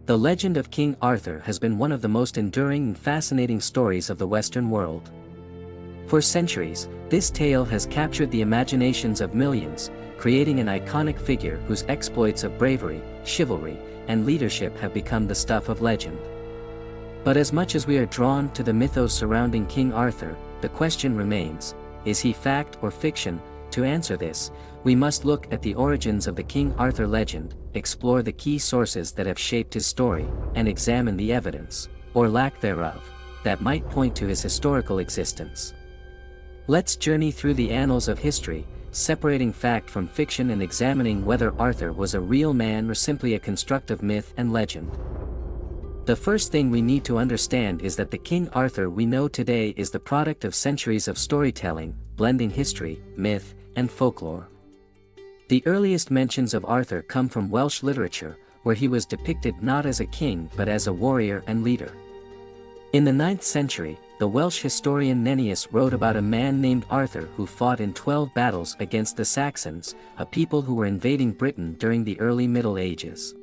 The legend of King Arthur has been one of the most enduring and fascinating stories of the Western world. For centuries, this tale has captured the imaginations of millions, creating an iconic figure whose exploits of bravery, chivalry, and leadership have become the stuff of legend. But as much as we are drawn to the mythos surrounding King Arthur, the question remains, is he fact or fiction? To answer this, we must look at the origins of the King Arthur legend, explore the key sources that have shaped his story, and examine the evidence, or lack thereof, that might point to his historical existence. Let's journey through the annals of history, separating fact from fiction and examining whether Arthur was a real man or simply a construct of myth and legend. The first thing we need to understand is that the King Arthur we know today is the product of centuries of storytelling, blending history, myth, and folklore. The earliest mentions of Arthur come from Welsh literature, where he was depicted not as a king but as a warrior and leader. In the 9th century, the Welsh historian Nennius wrote about a man named Arthur who fought in 12 battles against the Saxons, a people who were invading Britain during the early Middle Ages.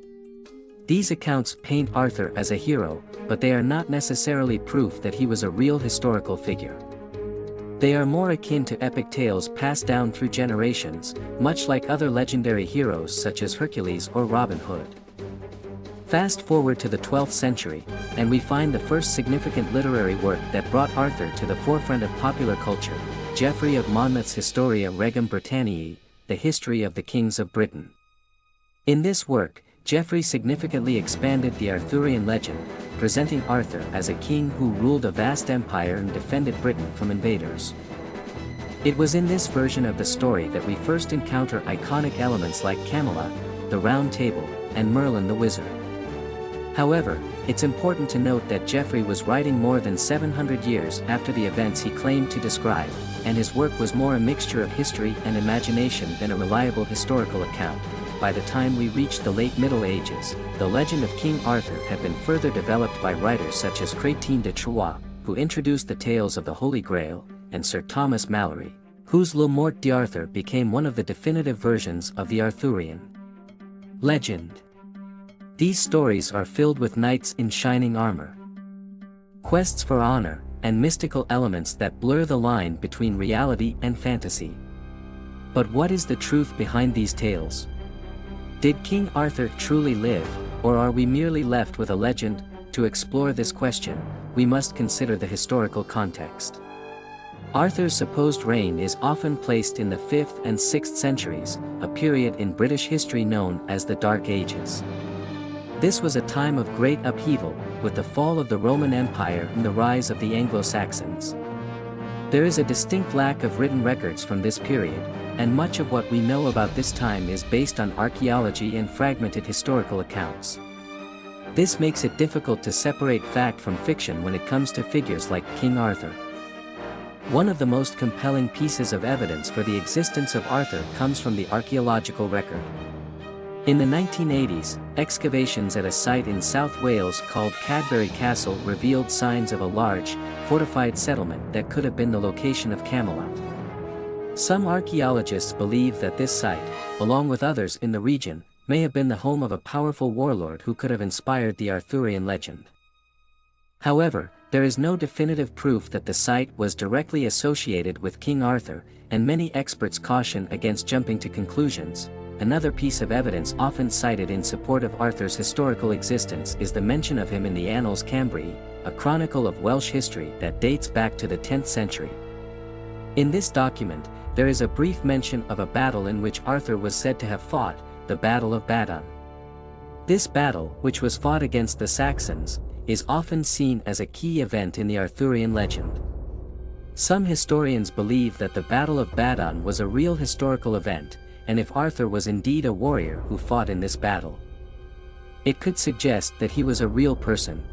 These accounts paint Arthur as a hero, but they are not necessarily proof that he was a real historical figure. They are more akin to epic tales passed down through generations, much like other legendary heroes such as Hercules or Robin Hood. Fast forward to the 12th century, and we find the first significant literary work that brought Arthur to the forefront of popular culture, Geoffrey of Monmouth's Historia Regum Britanniae, The History of the Kings of Britain. In this work, Geoffrey significantly expanded the Arthurian legend, presenting Arthur as a king who ruled a vast empire and defended Britain from invaders. It was in this version of the story that we first encounter iconic elements like Camelot, the Round Table, and Merlin the Wizard. However, it's important to note that Geoffrey was writing more than 700 years after the events he claimed to describe, and his work was more a mixture of history and imagination than a reliable historical account. By the time we reached the late Middle Ages, the legend of King Arthur had been further developed by writers such as Chrétien de Troyes, who introduced the tales of the Holy Grail, and Sir Thomas Malory, whose Le Morte d'Arthur became one of the definitive versions of the Arthurian legend. These stories are filled with knights in shining armor, quests for honor, and mystical elements that blur the line between reality and fantasy. But what is the truth behind these tales? Did King Arthur truly live, or are we merely left with a legend? To explore this question, we must consider the historical context. Arthur's supposed reign is often placed in the 5th and 6th centuries, a period in British history known as the Dark Ages. This was a time of great upheaval, with the fall of the Roman Empire and the rise of the Anglo-Saxons. There is a distinct lack of written records from this period, and much of what we know about this time is based on archaeology and fragmented historical accounts. This makes it difficult to separate fact from fiction when it comes to figures like King Arthur. One of the most compelling pieces of evidence for the existence of Arthur comes from the archaeological record. In the 1980s, excavations at a site in South Wales called Cadbury Castle revealed signs of a large, fortified settlement that could have been the location of Camelot. Some archaeologists believe that this site, along with others in the region, may have been the home of a powerful warlord who could have inspired the Arthurian legend. However, there is no definitive proof that the site was directly associated with King Arthur, and many experts caution against jumping to conclusions. Another piece of evidence often cited in support of Arthur's historical existence is the mention of him in the Annals Cambriae, a chronicle of Welsh history that dates back to the 10th century. In this document, there is a brief mention of a battle in which Arthur was said to have fought, the Battle of Badon. This battle, which was fought against the Saxons, is often seen as a key event in the Arthurian legend. Some historians believe that the Battle of Badon was a real historical event, and if Arthur was indeed a warrior who fought in this battle, it could suggest that he was a real person.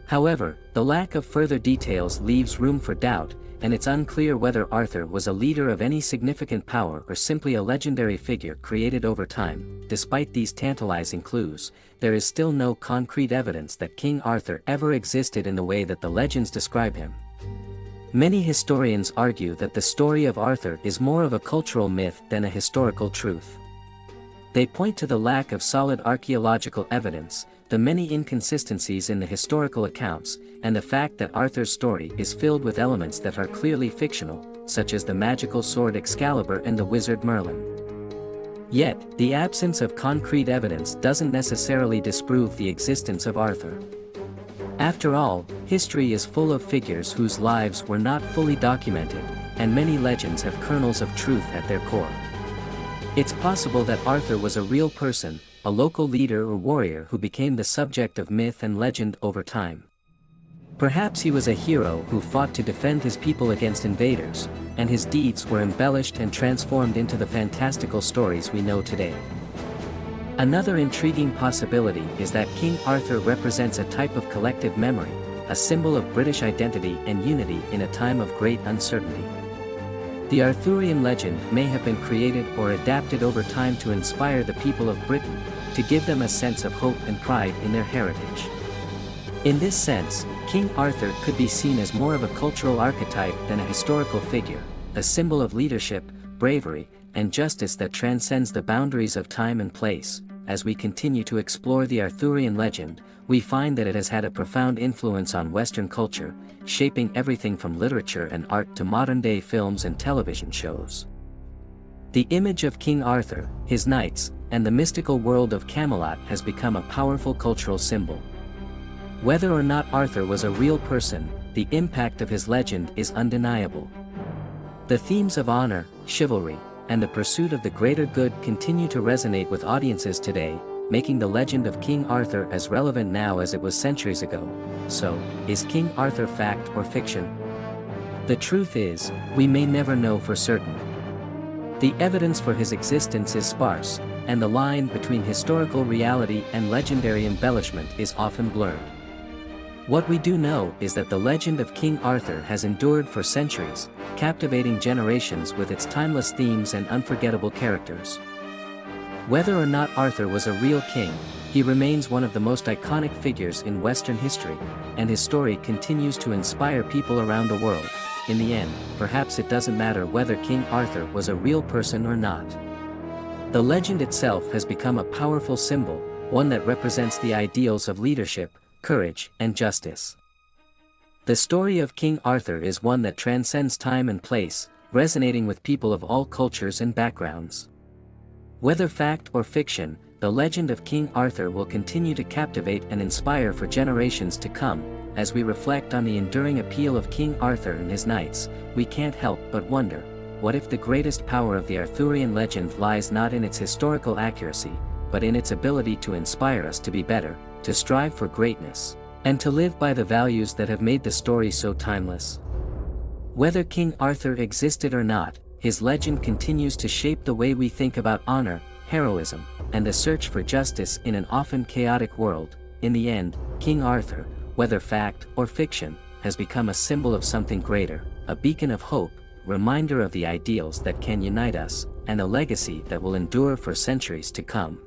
However, the lack of further details leaves room for doubt, and it's unclear whether Arthur was a leader of any significant power or simply a legendary figure created over time. Despite these tantalizing clues, there is still no concrete evidence that King Arthur ever existed in the way that the legends describe him. Many historians argue that the story of Arthur is more of a cultural myth than a historical truth. They point to the lack of solid archaeological evidence, the many inconsistencies in the historical accounts, and the fact that Arthur's story is filled with elements that are clearly fictional, such as the magical sword Excalibur and the wizard Merlin. Yet, the absence of concrete evidence doesn't necessarily disprove the existence of Arthur. After all, history is full of figures whose lives were not fully documented, and many legends have kernels of truth at their core. It's possible that Arthur was a real person, a local leader or warrior who became the subject of myth and legend over time. Perhaps he was a hero who fought to defend his people against invaders, and his deeds were embellished and transformed into the fantastical stories we know today. Another intriguing possibility is that King Arthur represents a type of collective memory, a symbol of British identity and unity in a time of great uncertainty. The Arthurian legend may have been created or adapted over time to inspire the people of Britain, to give them a sense of hope and pride in their heritage. In this sense, King Arthur could be seen as more of a cultural archetype than a historical figure, a symbol of leadership, bravery, and justice that transcends the boundaries of time and place. As we continue to explore the Arthurian legend, we find that it has had a profound influence on Western culture, shaping everything from literature and art to modern-day films and television shows. The image of King Arthur, his knights, and the mystical world of Camelot has become a powerful cultural symbol. Whether or not Arthur was a real person, the impact of his legend is undeniable. The themes of honor, chivalry, and the pursuit of the greater good continue to resonate with audiences today, making the legend of King Arthur as relevant now as it was centuries ago. So, is King Arthur fact or fiction? The truth is, we may never know for certain. The evidence for his existence is sparse, and the line between historical reality and legendary embellishment is often blurred. What we do know is that the legend of King Arthur has endured for centuries, captivating generations with its timeless themes and unforgettable characters. Whether or not Arthur was a real king, he remains one of the most iconic figures in Western history, and his story continues to inspire people around the world. In the end, perhaps it doesn't matter whether King Arthur was a real person or not. The legend itself has become a powerful symbol, one that represents the ideals of leadership, courage, and justice. The story of King Arthur is one that transcends time and place, resonating with people of all cultures and backgrounds. Whether fact or fiction, the legend of King Arthur will continue to captivate and inspire for generations to come. As we reflect on the enduring appeal of King Arthur and his knights, we can't help but wonder, what if the greatest power of the Arthurian legend lies not in its historical accuracy, but in its ability to inspire us to be better, to strive for greatness, and to live by the values that have made the story so timeless? Whether King Arthur existed or not, his legend continues to shape the way we think about honor, heroism, and the search for justice in an often chaotic world. In the end, King Arthur, whether fact or fiction, has become a symbol of something greater, a beacon of hope, reminder of the ideals that can unite us, and a legacy that will endure for centuries to come.